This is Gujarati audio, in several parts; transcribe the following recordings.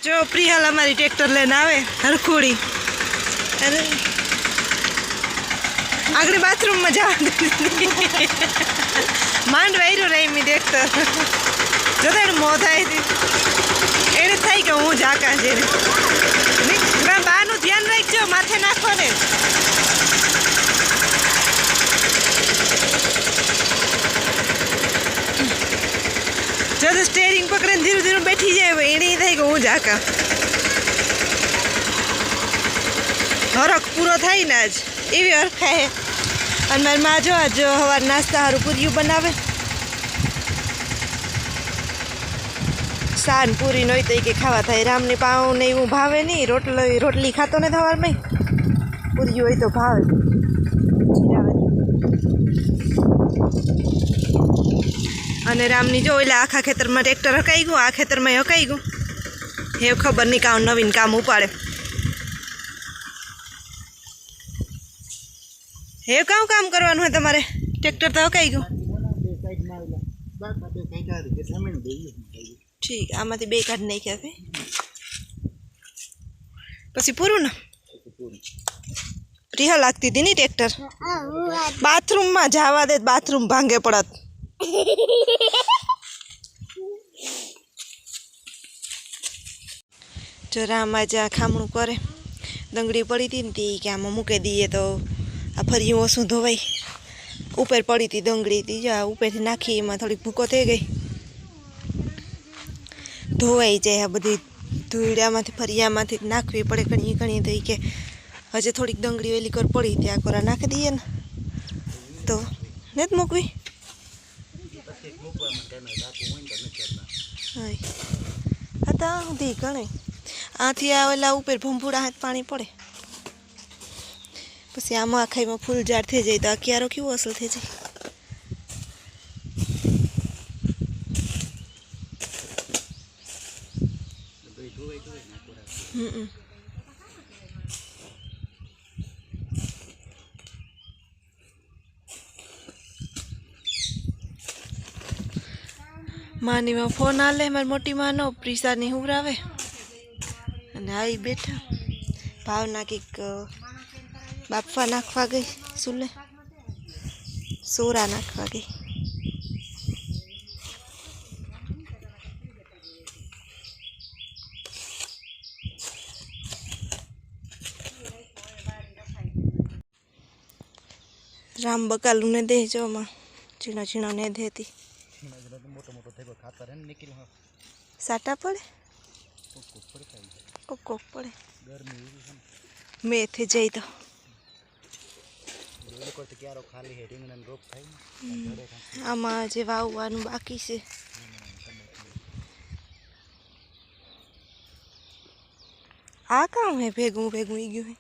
जो प्रियल हमारी ट्रेक्टर लेने आवे हरखोड़ी अरे आगे बाथरूम में जा માંડ વાયરો રહી મી ટ્રેક્ટર જો તો મો થાય એને થાય કે હું ઝાકા છે બાનું ધ્યાન રાખજો માથે નાખો ને જો તો સ્ટેરિંગ પકડીને ધીરે ધીરે બેઠી જાય એને થાય કે હું ઝાકા હરખ પૂરો થાય ને આજ એવી હરખા હે અને મારી માં જો આજ સવાર નાસ્તા સારું પૂરીયું બનાવે સાન પૂરી નહોતી તો કે ખાવા થાય રામને પાઉં ને એવું ભાવે નહીં રોટલી ખાતો ને સવારમાં પૂરી હોય તો ભાવે અને રામની જો એટલે આખા ખેતરમાં ટ્રેક્ટર હકાઈ ગયું આ ખેતરમાં હકાઈ ગયું એ ખબર નહીં કામ નવીન કામ ઉપાડે हे काउ काम करवानुं है तमारे ट्रेक्टर तो हकाई गयुं ठीक आमांथी बे काढी नाख्या छे पछी पूरुं ने प्रिया लागती थी नी ट्रेक्टर बाथरूम में जावा दे बाथरूम भांगे पड़त जरा आम आज खामणुं करे दंगड़ी पड़ी थी ने ती के आमां मूकी दीए तो आ फरी ओछुं धोवाई ऊपर पड़ी थी दंगड़ी थी जो ऊपर नाखी एमां थोड़ी भूको थई गई धोवाई जाए आ बधी धूळियामांथी फरियामांथी नाखवी पड़े घणी घणी थई के हजे थोड़ी दंगड़ी वेली कर पड़ी त्या कोरा नाखी दीए ने तो नेत मूकवी आता हुधी घणे आथी आवेला ऊपर भंभूड़ा हाथ पानी पड़े પછી આમાં આખાઈમાં ફૂલ ઝાડ થઈ જાય તો આ ક્યારો કેવો અસલ થઈ જાય માની માં ફોન આલે મારી મોટી માનો પ્રિસાની હુવરાવે અને આઈ બેઠા ભાવના કંઈક बापा नाखवा गई सुले सोरा नाखवा गई राम बकालू ने दे जो मां चीना चीना ने देती साटा पड़े कोक पड़े मैं थे जाई तो आमा जे वाववानुं बाकी छे आ काम है भेगू भेगू ई गयो है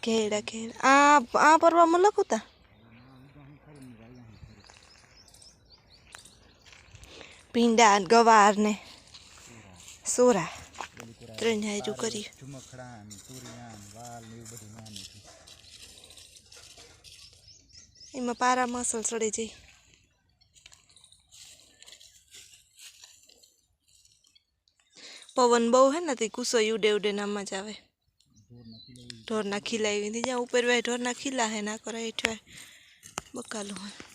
केड़ा केड़ा आ परवा में लखुता पींडा गवार ने सोरा त्रण हाजू करी एमां पारा मसल सड़े जाए पवन बहु है ना कुसो उडे उडे नाम ज आवे ढोर ना खिलाई थी ज्यादा ऊपर वे ढोर ना खिला है ना करे हेठा बकालू है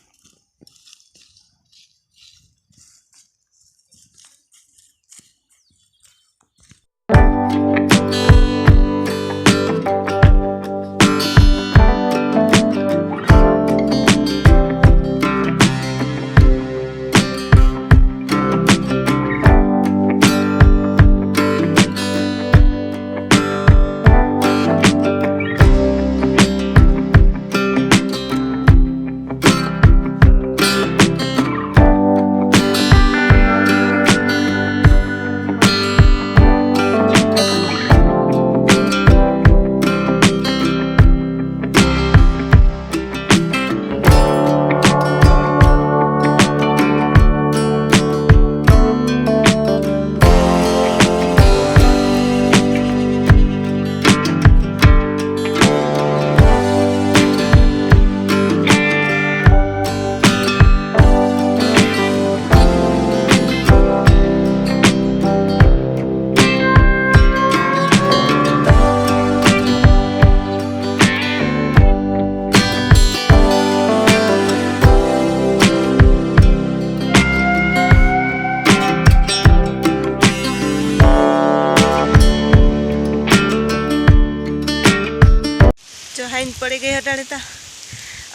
પડી ગઈ હટાડે તા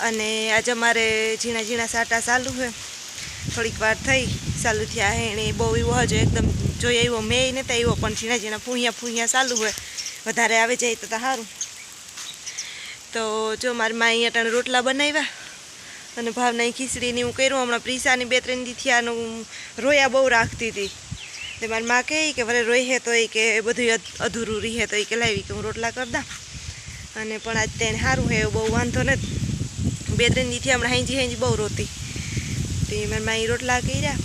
અને આજે અમારે ઝીણા ઝીણા સાટા ચાલુ છે થોડીક વાર થઈ ચાલુ થયા હે એને બહુ એવો હજુ એકદમ જોઈએ એવો મેં નહોતા એવો પણ ઝીણા ઝીણા ફૂંહિયા ચાલુ હોય વધારે આવી જાય તો સારું તો જો મારી માં અહીંયા ટાણે રોટલા બનાવ્યા અને ભાવના ખીચડીની હું કર્યું હમણાં પ્રીસાની 2-3 દી થયાનું રોયા બહુ રાખતી હતી તે મારી માં કહે કે ભલે રોઈ હે તો એ કે બધું અધૂરું રહે તો એ કે લાવી કે હું રોટલા કરી દઉં અને પણ આજ તેને સારું હે બહુ વાંધો નથી 2-3 દી થી હમણાં હાંજી બહુ રોતી તો એ મારી માં રોટલા કર્યા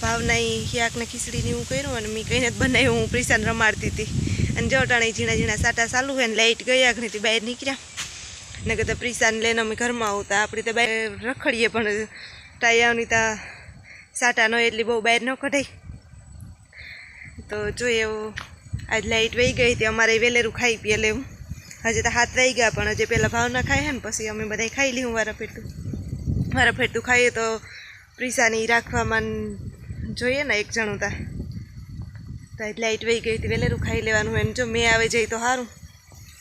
ભાવના શાકને ખીચડીની હું કર્યું અને મેં કહીને જ બનાવ્યું હું પ્રીસાને રમાડતી હતી અને જો ટાણે ઝીણા ઝીણા સાટા ચાલુ હોય ને લાઇટ ગયા ઘણીથી બહાર નીકળ્યા ને કહેતા પ્રીસાને લઈને અમે ઘરમાં આવતા આપણે તો બહાર રખડીએ પણ ટાયાની ત્યાં સાટા ન એટલી બહુ બહાર ન કઢાય તો જોઈએ એવું આજ લાઇટ વહી ગઈ હતી અમારે વેલેરું ખાઈ પીએ લેવું હજી તો 7 વાગી ગયા પણ હજી પહેલાં ભાવના ખાય ને પછી અમે બધા ખાઈ લઈએ વારા ફેરતું ખાઈએ તો પ્રીસાની રાખવામાં જોઈએ ને એક જણું તા તો આજ લાઇટ વહી ગઈ હતી વેલેરું ખાઈ લેવાનું હોય ને જો મેં આવે જઈ તો સારું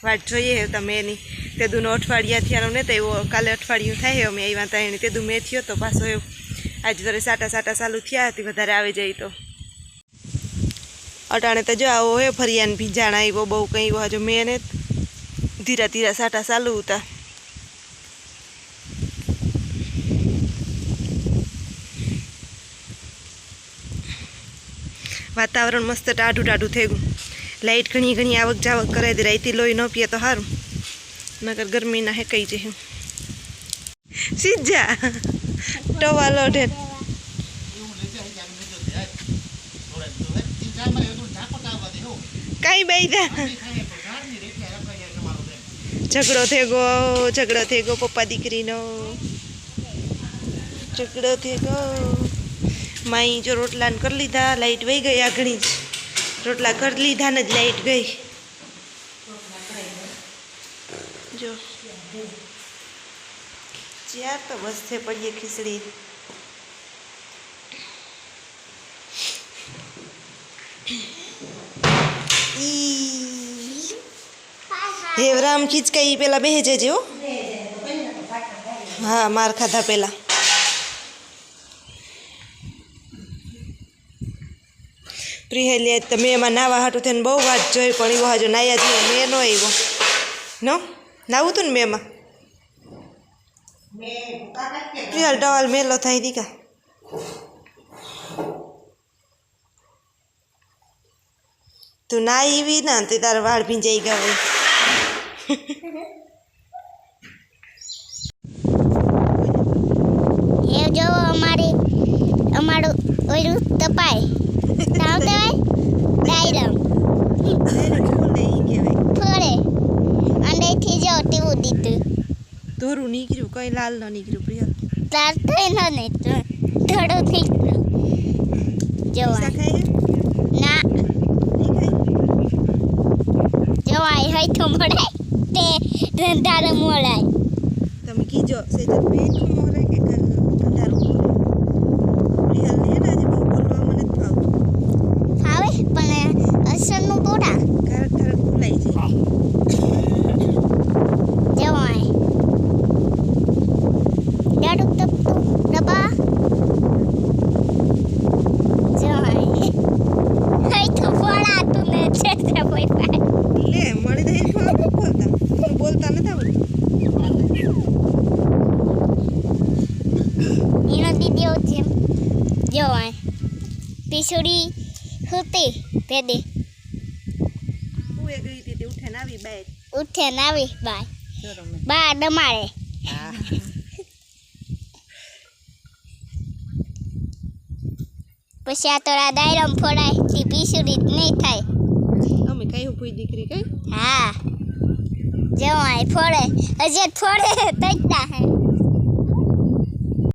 વાટ જોઈએ તમે એની તે દૂનો અઠવાડિયા થયાનો ને તો એવો કાલે અઠવાડિયું થાય અમે આવ્યા હતા એની તે દૂ મેં થયો તો પાછો એવું આજે ત્યારે સાટા ચાલુ થયા હતી વધારે આવી જાય તો અટાણે તો જો આવો હે ફરિયાને ભીંજાણા આવ્યો બહુ કંઈ એવો હજુ મેં ને ધીરા સાટા ચાલુ હતા વાતાવરણ મસ્ત ટાઢું થઈ ગયું લાઇટ ઘણી આવક જાવક કરે દે રાઈતી લોહી ન પીએ તો સારું નગર ગરમીના હેકાઈ જાય સીજા ટવાલો ઢેર કઈ બેઠા ઝઘડો થઈ ગયો પપ્પા દીકરીનો ઝઘડો થઈ ગયો માઈ જો રોટલાને કરી લીધા લાઇટ વહી ગઈ આ ઘણી જ રોટલા કરી લીધા ને જ લાઇટ ગઈ જો ચાર તો બસ છે પડીએ ખીચડી હેવરામ ખીચકાઈ પેલા બેહે જજે હો હા માર ખાધા પેલા પ્રિહેલી તો મેં એમાં નાવા હાટું થઈને બહુ વાત જોઈ પણ એવો હજુ નાયા જેવો મેં ન આવ્યો ન નાવું હતું ને મેં એમાં પ્રિયલ ટવાલ મેલો થાય દીકા તું ના આવી ના તે તારા વાળ ભીંજાઈ ગયા હોય એ જો અમારું ઓયરું તપાય તાવ દેવાય ડાયરમ ફોડે અંડેથી જો ટીવું દીધું ધોરું નીકળ્યું કઈ લાલ ન નીકળ્યું પ્રિયલ તાર થઈ ન ને થોડું નીકળ્યું જોવાય ના જોવાય હોય તો મળાય તે રંધારે મળાય તમે કીજો સેજલ બેન મોરે કે કંડારું પ્રિયલ ને આજે બહુ બોલવા મને જ ફાવતું ફાવે પણ અસરનું બોડા ઘરક ભૂલાઈ જાય જોવાય ડાડુક તપતું ડબા જોવાય હોય તો ફોડાતું ને છે કોઈ પાસે લે મળી દે બોલતા બોલતા નથી આવડતું એનો દીદી જેમ જોવાય પીછોડી હતી પેદે હું એ ગઈ હતી ઉઠે ને આવી બાય ઉઠે ને આવી બાય બા દમાડે પછી આ તોરા દાયરમ ફોડાય થી પીછોડી નહીં થાય અમે કઈ હું કોઈ દીકરી કઈ હા જોવાય ફોડે હજી ફોડે તજતા હે